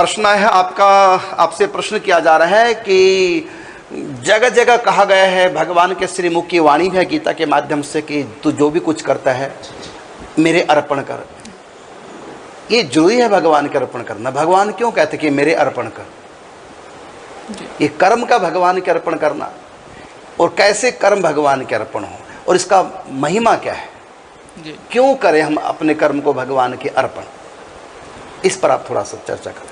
प्रश्न है आपका, आपसे प्रश्न किया जा रहा है कि जगह जगह कहा गया है, भगवान के श्रीमुख की वाणी है गीता के माध्यम से कि तू जो भी कुछ करता है मेरे अर्पण कर। ये जरूरी है भगवान के अर्पण करना। भगवान क्यों कहते कि मेरे अर्पण कर? ये कर्म का भगवान के अर्पण करना, और कैसे कर्म भगवान के अर्पण हो और इसका महिमा क्या है, क्यों करें हम अपने कर्म को भगवान के अर्पण, इस पर आप थोड़ा सा चर्चा करें।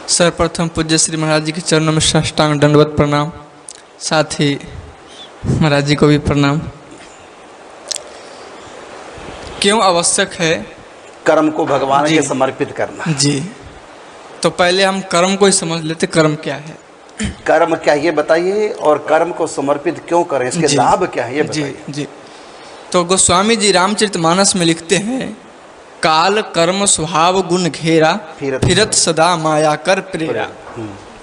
सर्वप्रथम पूज्य श्री महाराज जी के चरणों में साष्टांग दंडवत प्रणाम, साथ ही महाराज जी को भी प्रणाम। क्यों आवश्यक है कर्म को भगवान के समर्पित करना? जी, तो पहले हम कर्म को ही समझ लेते, कर्म क्या है। कर्म क्या ये बताइए, और कर्म को समर्पित क्यों करें, इसके लाभ क्या है ये बताइए। जी, तो गोस्वामी जी रामचरितमानस में लिखते हैं, काल कर्म स्वभाव गुण घेरा फिरत सदा माया कर प्रेरा।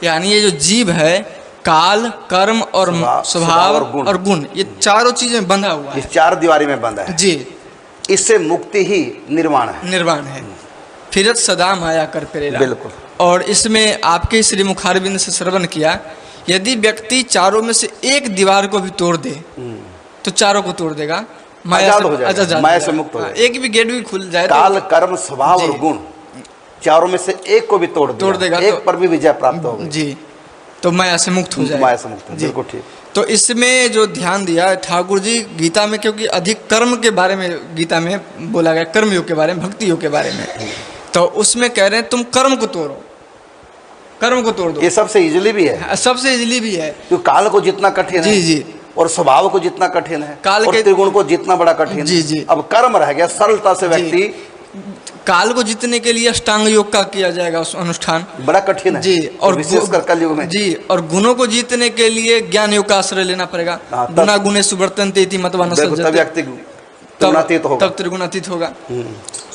यानी ये जो जीव है, काल कर्म और स्वभाव और गुण, ये चारों चीजें बंधा हुआ है, इस चार दीवारी में बंधा है। जी, इससे मुक्ति ही निर्वाण है। निर्वाण है। फिरत सदा माया कर प्रेरा। बिल्कुल। और इसमें आपके श्री मुखारविंद से श्रवण किया, यदि व्यक्ति चारों में से एक दीवार को भी तोड़ दे तो चारों को तोड़ देगा, माया से मुक्त हो जाएगा। एक भी गेट भी खुल जाए, काल कर्म स्वभाव और गुण चारों में से एक को भी तोड़ देगा, एक पर भी विजय प्राप्त होगी। जी, तो माया से मुक्त हो जाएगा। माया से मुक्त, बिल्कुल ठीक। तो इसमें जो ध्यान दिया ठाकुर जी गीता में, क्योंकि अधिक कर्म के बारे में गीता में बोला गया, कर्म योग के बारे में, भक्ति योग के बारे में, तो उसमें कह रहे हैं तुम कर्म को तोड़ो, कर्म को तोड़ दो। ये सबसे इजीली भी है, सबसे इजीली भी है, क्योंकि काल को जितना कठिन है, जी, और स्वभाव को जितना कठिन है, काल और त्रिगुण को जितना बड़ा कठिन है, जी, अब कर्म रह गया, सरलता से व्यक्ति काल को जीतने के लिए अष्टांग योग का किया जाएगा उस अनुष्ठान, बड़ा कठिन है, जी, और विशेषकर कलयुग में, जी, और गुणों को जीतने के लिए ज्ञान योग का आश्रय लेना पड़ेगा। गुणा गुणे सुवर्तन्ते इति मतवान व्यक्ति तब त्रिगुणातीत होगा।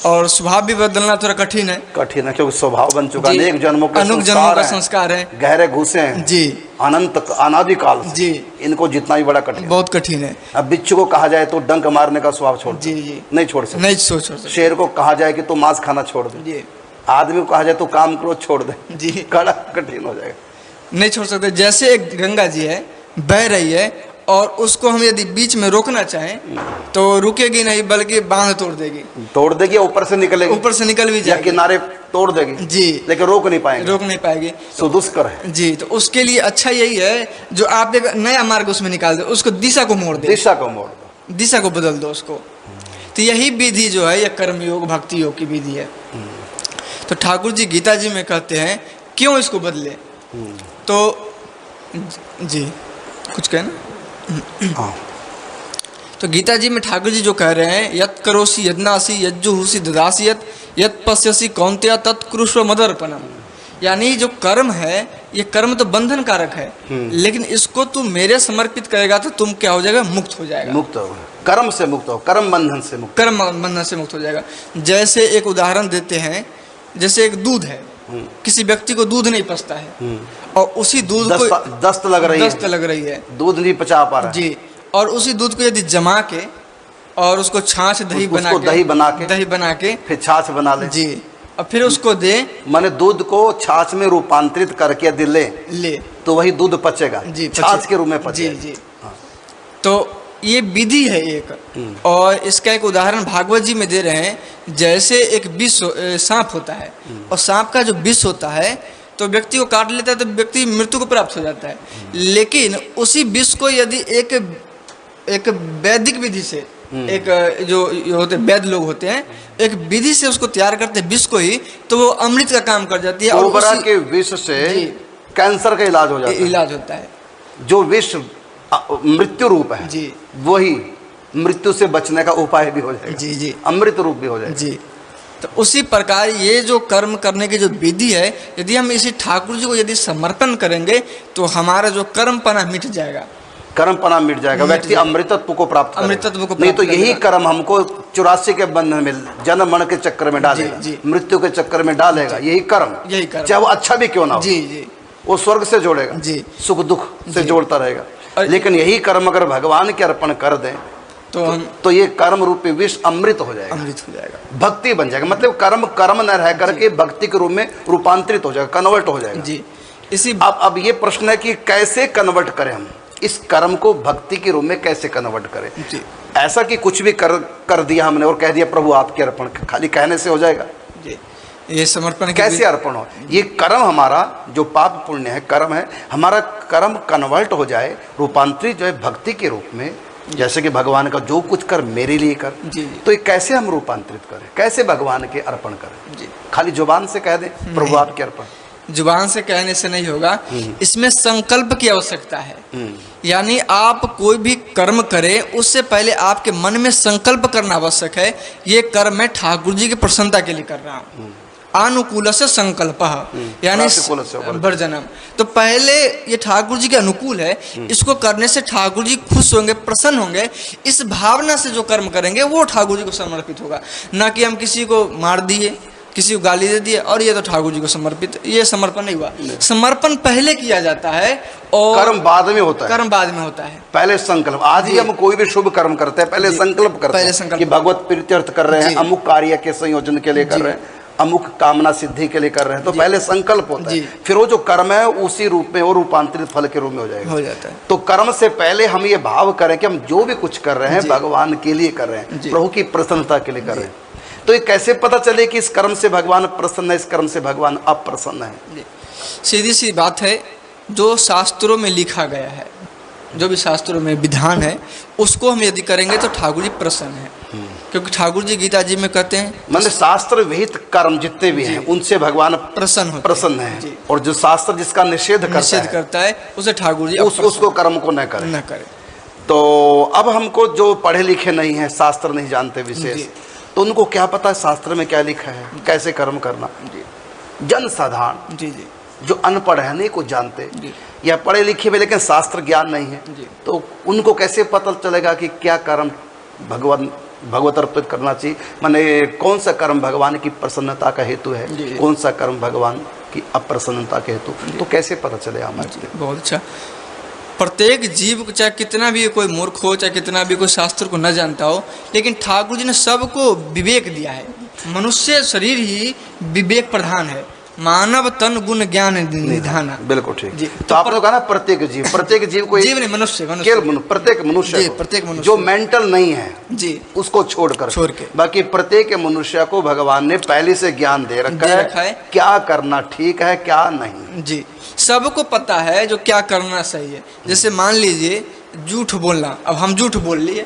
और स्वभाव भी बदलना थोड़ा कठिन है, क्योंकि स्वभाव बन चुका है, अनेक जन्मों का संस्कार है, गहरे घुसे हैं, जी, अनंत अनादिकाल से, जी, इनको जितना भी बड़ा कठिन, बहुत कठिन है। अब बिच्छू को कहा जाए तो डंक मारने का स्वभाव छोड़, जी, जी, नहीं छोड़ सकते, नहीं छोड़ सकते। शेर को कहा जाए कि तो मांस खाना छोड़ दे, जी, आदमी को कहा जाए तो काम क्रोध छोड़ दे, जी, कड़ा कठिन हो जाएगा, नहीं छोड़ सकते। जैसे एक गंगा जी है, बह रही है, और उसको हम यदि बीच में रोकना चाहें तो रुकेगी नहीं, बल्कि बांध तोड़ देगी, ऊपर से निकल भी जाएगी, किनारे तोड़ देगी, जी, लेकिन रोक नहीं पाएगी, सुदुष्कर है, जी। तो उसके लिए अच्छा यही है, जो आप एक नया मार्ग उसमें निकाल दो, उसको दिशा को मोड़ दो, दिशा को बदल दो उसको। तो यही विधि जो है, यह कर्म योग भक्ति योग की विधि है। तो ठाकुर जी गीता जी में कहते हैं क्यों इसको बदले, तो जी कुछ कहना। तो गीता जी में ठाकुर जी जो कह रहे हैं, यत करोसी यज्ञासी यज्जुहुसी ददासी यत पश्यसी कौन्तेय तत्कुरुष्व मदर्पणम। यानी जो कर्म है, ये कर्म तो बंधन कारक है, लेकिन इसको तू मेरे समर्पित करेगा तो तुम क्या हो जाएगा, मुक्त हो जाएगा, मुक्त हो, कर्म से मुक्त हो, कर्म बंधन से मुक्त हो जाएगा। जैसे एक उदाहरण देते हैं, जैसे एक दूध है, किसी व्यक्ति को दूध नहीं पचता है, और उसी दूध को दस्त लग रही है, दूध नहीं पचा पा रहा है, जी, और उसी दूध को यदि जमा के और उसको छाछ दही बना के फिर छाछ बना ले, जी, और फिर उसको दे, माने दूध को छाछ में रूपांतरित करके ले तो वही दूध पचेगा, जी, छाछ के रूप में पचेगा, जी, जी। तो ये विधि है एक, और इसका एक उदाहरण भागवत जी में दे रहे हैं। जैसे एक विष सांप होता है, और सांप का जो विष होता है तो व्यक्ति को काट लेता है तो व्यक्ति मृत्यु को प्राप्त हो जाता है, लेकिन उसी विष को यदि एक वैदिक विधि से, एक जो होते वैद्य लोग होते हैं, एक विधि से उसको तैयार करते हैं विष को ही, तो वो अमृत का काम कर जाती है, और उसी के विष से कैंसर का इलाज होता है। जो विष मृत्यु रूप है, जी, वही मृत्यु से बचने का उपाय भी हो जाएगा, जी, जी, अमृत रूप भी हो जाएगा, जी। तो उसी प्रकार ये जो कर्म करने की जो विधि है, यदि हम इसी ठाकुर जी को यदि समर्पण करेंगे तो हमारा जो कर्मपना मिट जाएगा, व्यक्ति अमृतत्व को प्राप्त नहीं तो यही कर्म हमको 84 के बंधन में, जन्म मरण के चक्कर में डालेगा, जी, मृत्यु के चक्कर में डालेगा, यही कर्म, चाहे वो अच्छा भी क्यों ना हो, जी, जी, वो स्वर्ग से जोड़ेगा, जी, सुख दुख से जोड़ता रहेगा। लेकिन यही कर्म अगर भगवान के अर्पण कर दें तो ये कर्म रूपी विष अमृत हो जाएगा, अमृत हो जाएगा, भक्ति बन जाएगा। मतलब कर्म न रह करके भक्ति के रूप में रूपांतरित हो जाएगा, कन्वर्ट हो जाएगा जी। इसी अब ये प्रश्न है कि कैसे कन्वर्ट करें हम इस कर्म को, भक्ति के रूप में कैसे कन्वर्ट करें जी। ऐसा कि कुछ भी कर दिया हमने और कह दिया प्रभु आपके अर्पण, खाली कहने से हो जाएगा जी। ये समर्पण कैसे अर्पण हो? ये कर्म हमारा जो पाप पुण्य है, कर्म है हमारा, कर्म कन्वर्ट हो जाए, रूपांतरित जो है भक्ति के रूप में, जैसे कि भगवान का जो कुछ कर मेरे लिए कर जी। तो ये कैसे हम रूपांतरित करें, कैसे भगवान के अर्पण करें जी? खाली जुबान से कह दें प्रभु आपके अर्पण, जुबान से कहने से नहीं होगा, इसमें संकल्प की आवश्यकता है। यानी आप कोई भी कर्म करें उससे पहले आपके मन में संकल्प करना आवश्यक है, ये कर्म मैं ठाकुर जी की प्रसन्नता के लिए कर रहा हूँ। अनुकूल से संकल्प, यानी वर्जनम, तो पहले ये ठाकुर जी के अनुकूल है, इसको करने से ठाकुर जी खुश होंगे, प्रसन्न होंगे। इस भावना से जो कर्म करेंगे वो ठाकुर जी को समर्पित होगा, ना कि हम किसी को मार दिए, किसी को गाली दे दिए और ये तो ठाकुर जी को समर्पित, ये समर्पण नहीं हुआ। समर्पण पहले किया जाता है और कर्म बाद में होता है, कर्म बाद में होता है। पहले संकल्प। आज ही हम कोई भी शुभ कर्म करते हैं पहले संकल्प करते हैं कि भगवत प्रीत्यर्थ कर रहे हैं, अमुक कार्य के संयोजन के लिए कर रहे हैं, अमुक कामना सिद्धि के लिए कर रहे हैं, तो पहले संकल्प होता है, फिर वो जो कर्म है उसी रूप में वो रूपांतरित फल के रूप में हो जाता है। तो कर्म से पहले हम ये भाव करें कि हम जो भी कुछ कर रहे हैं भगवान के लिए कर रहे हैं, प्रभु की प्रसन्नता के लिए कर रहे हैं। तो ये कैसे पता चले कि इस कर्म से भगवान प्रसन्न है, इस कर्म से भगवान अप्रसन्न है? सीधी सी बात है, जो शास्त्रों में लिखा गया है, जो भी शास्त्रों में विधान है उसको हम यदि करेंगे तो ठाकुर जी प्रसन्न है। क्योंकि ठाकुर जी गीता जी में कहते हैं, मतलब शास्त्र विहित कर्म जितने भी हैं उनसे भगवान प्रसन्न है, और जो शास्त्र जिसका निषेध करता है उसे ठाकुर जी उसको कर्म को न करे। तो अब हमको जो पढ़े लिखे नहीं है, शास्त्र नहीं जानते विशेष, तो उनको क्या पता है शास्त्र में क्या लिखा है, कैसे कर्म करना? जन साधारण जो अनपढ़ है, नहीं कुछ जानते, या पढ़े लिखे में लेकिन शास्त्र ज्ञान नहीं है, तो उनको कैसे पता चलेगा कि क्या कर्म भगवत अर्पित करना चाहिए? माने कौन सा कर्म भगवान की प्रसन्नता का हेतु है, कौन सा कर्म भगवान की अप्रसन्नता के हेतु, तो कैसे पता चलेगा हमारे? बहुत अच्छा। प्रत्येक जीव को, चाहे कितना भी कोई मूर्ख हो, चाहे कितना भी कोई शास्त्र को न जानता हो, लेकिन ठाकुर जी ने सबको विवेक दिया है। मनुष्य शरीर ही विवेक प्रधान है, मानव तन गुण ज्ञान निधान। बिल्कुल ठीक। तो आपने कहा ना प्रत्येक जीव को, जीव नहीं, मनुष्य प्रत्येक मनुष्य जो मेंटल नहीं है जी उसको छोड़ के बाकी प्रत्येक मनुष्य को भगवान ने पहले से ज्ञान दे रखा है, क्या करना ठीक है क्या नहीं जी। सबको पता है जो क्या करना सही है। जैसे मान लीजिए झूठ बोलना, अब हम झूठ बोल लिए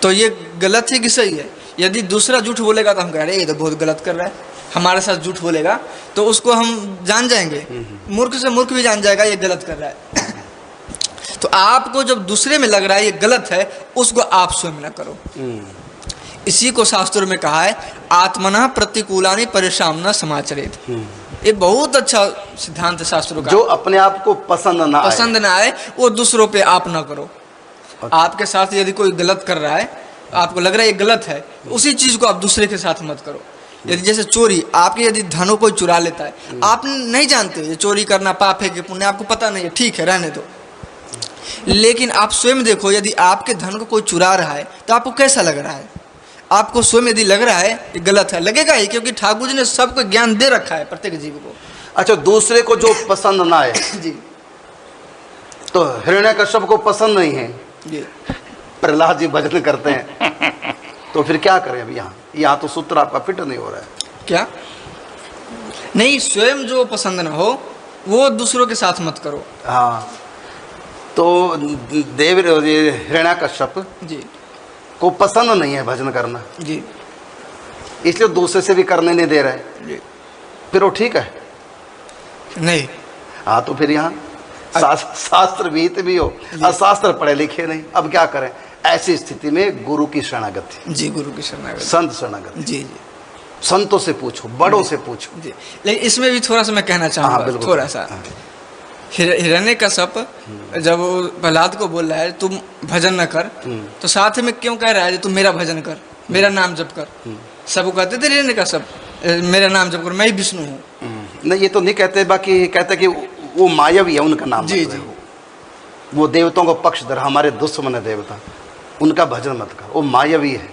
तो ये गलत है कि सही है? यदि दूसरा झूठ बोलेगा तो हम कह रहे हैं ये तो बहुत गलत कर रहा है, हमारे साथ झूठ बोलेगा तो उसको हम जान जाएंगे, मूर्ख से मूर्ख भी जान जाएगा ये गलत कर रहा है। तो आपको जब दूसरे में लग रहा है ये गलत है, उसको आप स्वयं न करो। इसी को शास्त्रों में कहा है, आत्मना प्रतिकूलानि परेशान न समाचरित। ये बहुत अच्छा सिद्धांत है शास्त्रों का। जो अपने आप को पसंद ना आए वो दूसरों पे आप ना करो। आपके साथ यदि कोई गलत कर रहा है, आपको लग रहा है ये गलत है, उसी चीज को आप दूसरे के साथ मत करो। यदि जैसे चोरी, आपके यदि धनों कोई चुरा लेता है, आप नहीं जानते ये चोरी करना पाप है कि पुण्य, आपको पता नहीं है, ठीक है रहने दो, लेकिन आप स्वयं देखो यदि आपके धन को कोई चुरा रहा है तो आपको कैसा लग रहा है? आपको स्वयं यदि लग रहा है ये गलत है, लगेगा ही, क्योंकि ठाकुर जी ने सबको ज्ञान दे रखा है प्रत्येक जीव को। अच्छा, दूसरे को जो पसंद ना आए जी, तो हिरण्यकश्यप को पसंद नहीं है जी, प्रहलाद जी भजन करते हैं तो फिर क्या करें? अब यहाँ तो सूत्र आपका फिट नहीं हो रहा है। क्या नहीं, स्वयं जो पसंद ना हो वो दूसरों के साथ मत करो। हाँ, तो हिरण्यकश्यप जी को पसंद नहीं है भजन करना जी, इसलिए दूसरे से भी करने नहीं दे रहे जी। फिर वो ठीक है नहीं? हाँ, तो फिर यहाँ शास्त्र विहित भी हो और शास्त्र पढ़े लिखे नहीं, अब क्या करें? ऐसी स्थिति में गुरु की शरणागति जी, गुरु की शरणागति, संत शरणागति जी जी। संतों से पूछो, बड़ों से पूछो जी। लेकिन इसमें भी थोड़ा सा मैं कहना चाहूँगा, थोड़ा सा। हिरण्यकश्यप जब प्रहलाद को बोल रहा है तुम भजन न कर, तो साथ में क्यों कह रहा है तुम मेरा भजन कर, मेरा नाम जप कर? सबको कहते थे हिरण्यकश्यप मेरा नाम जप कर, मैं ही विष्णु हूँ। नहीं, ये तो नहीं कहते, बाकी कहते कि वो मायावी है, उनका नाम जी जी, वो देवताओं को पक्षधर, हमारे दुश्मन है देवता, उनका भजन मत करो, वो मायावी है।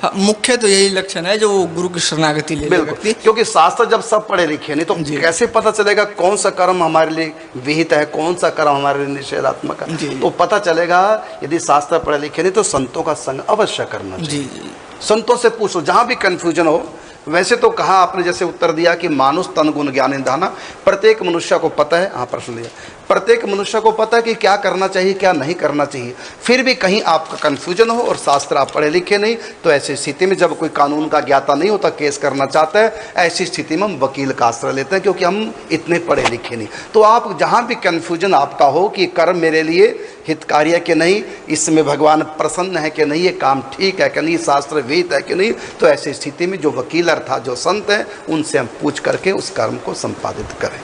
हाँ, मुख्य तो यही लक्षण है जो गुरु की शरणागति ले ले व्यक्ति। क्योंकि शास्त्र जब सब पढ़े लिखे नहीं तो कैसे पता चलेगा कौन सा कर्म हमारे लिए विहित है, कौन सा कर्म हमारे लिए निषेधात्मक है। तो पता चलेगा यदि शास्त्र पढ़े लिखे नहीं तो संतों का संग अवश्य करना चाहिए। संतों से पूछो जहां भी कंफ्यूजन हो। वैसे तो कहा आपने जैसे उत्तर दिया कि मानुष तन गुण ज्ञान निधाना, प्रत्येक मनुष्य को पता है। हाँ, प्रश्न दिया, प्रत्येक मनुष्य को पता है कि क्या करना चाहिए क्या नहीं करना चाहिए। फिर भी कहीं आपका कन्फ्यूजन हो और शास्त्र आप पढ़े लिखे नहीं, तो ऐसी स्थिति में जब कोई कानून का ज्ञाता नहीं होता, केस करना चाहता है, ऐसी स्थिति में हम वकील का आश्रय लेते हैं, क्योंकि हम इतने पढ़े लिखे नहीं। तो आप जहाँ भी कन्फ्यूजन आपका हो कि कर्म मेरे लिए हितकारी है कि नहीं, इसमें भगवान प्रसन्न है कि नहीं, ये काम ठीक है कि नहीं, शास्त्र विहित है कि नहीं, तो ऐसी स्थिति में जो वकील अर्थात जो संत हैं उनसे हम पूछ करके उस कर्म को संपादित करें।